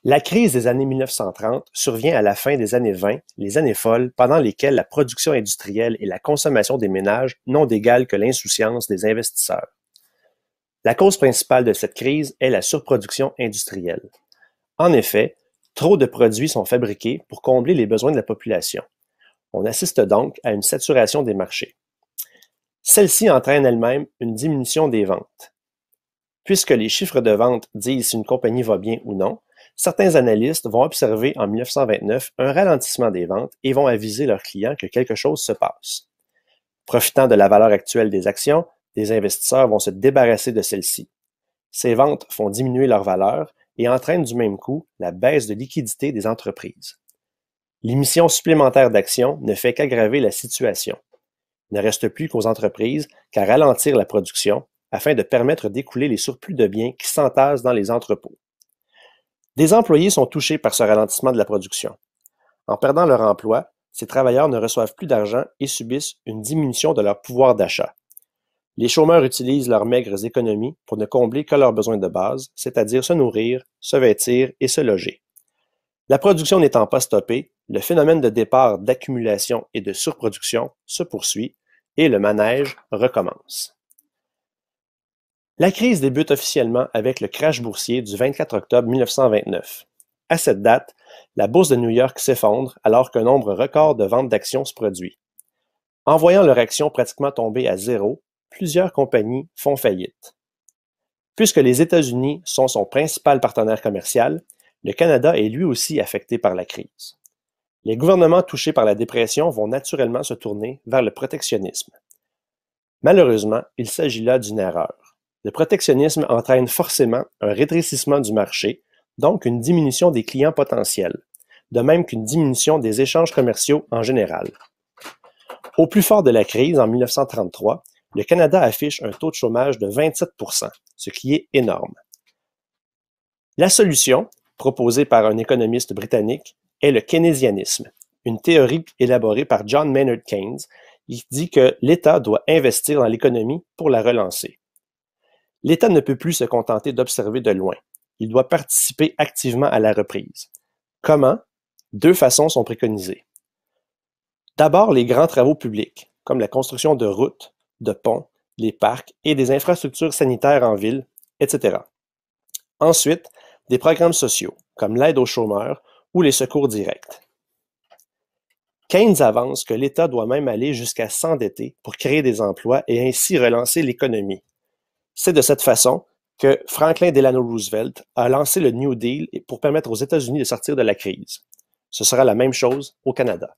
La crise des années 1930 survient à la fin des années 20, les années folles, pendant lesquelles la production industrielle et la consommation des ménages n'ont d'égal que l'insouciance des investisseurs. La cause principale de cette crise est la surproduction industrielle. En effet, trop de produits sont fabriqués pour combler les besoins de la population. On assiste donc à une saturation des marchés. Celle-ci entraîne elle-même une diminution des ventes. Puisque les chiffres de vente disent si une compagnie va bien ou non, certains analystes vont observer en 1929 un ralentissement des ventes et vont aviser leurs clients que quelque chose se passe. Profitant de la valeur actuelle des actions, des investisseurs vont se débarrasser de celles-ci. Ces ventes font diminuer leur valeur et entraînent du même coup la baisse de liquidité des entreprises. L'émission supplémentaire d'actions ne fait qu'aggraver la situation. Il ne reste plus qu'aux entreprises qu'à ralentir la production afin de permettre d'écouler les surplus de biens qui s'entassent dans les entrepôts. Des employés sont touchés par ce ralentissement de la production. En perdant leur emploi, ces travailleurs ne reçoivent plus d'argent et subissent une diminution de leur pouvoir d'achat. Les chômeurs utilisent leurs maigres économies pour ne combler que leurs besoins de base, c'est-à-dire se nourrir, se vêtir et se loger. La production n'étant pas stoppée, le phénomène de départ, d'accumulation et de surproduction se poursuit et le manège recommence. La crise débute officiellement avec le crash boursier du 24 octobre 1929. À cette date, la bourse de New York s'effondre alors qu'un nombre record de ventes d'actions se produit. En voyant leur action pratiquement tomber à zéro, plusieurs compagnies font faillite. Puisque les États-Unis sont son principal partenaire commercial, le Canada est lui aussi affecté par la crise. Les gouvernements touchés par la dépression vont naturellement se tourner vers le protectionnisme. Malheureusement, il s'agit là d'une erreur. Le protectionnisme entraîne forcément un rétrécissement du marché, donc une diminution des clients potentiels, de même qu'une diminution des échanges commerciaux en général. Au plus fort de la crise, en 1933, le Canada affiche un taux de chômage de 27%, ce qui est énorme. La solution, proposée par un économiste britannique, est le keynésianisme, une théorie élaborée par John Maynard Keynes qui dit que l'État doit investir dans l'économie pour la relancer. L'État ne peut plus se contenter d'observer de loin. Il doit participer activement à la reprise. Comment? Deux façons sont préconisées. D'abord, les grands travaux publics, comme la construction de routes, de ponts, les parcs et des infrastructures sanitaires en ville, etc. Ensuite, des programmes sociaux, comme l'aide aux chômeurs ou les secours directs. Keynes avance que l'État doit même aller jusqu'à s'endetter pour créer des emplois et ainsi relancer l'économie. C'est de cette façon que Franklin Delano Roosevelt a lancé le New Deal pour permettre aux États-Unis de sortir de la crise. Ce sera la même chose au Canada.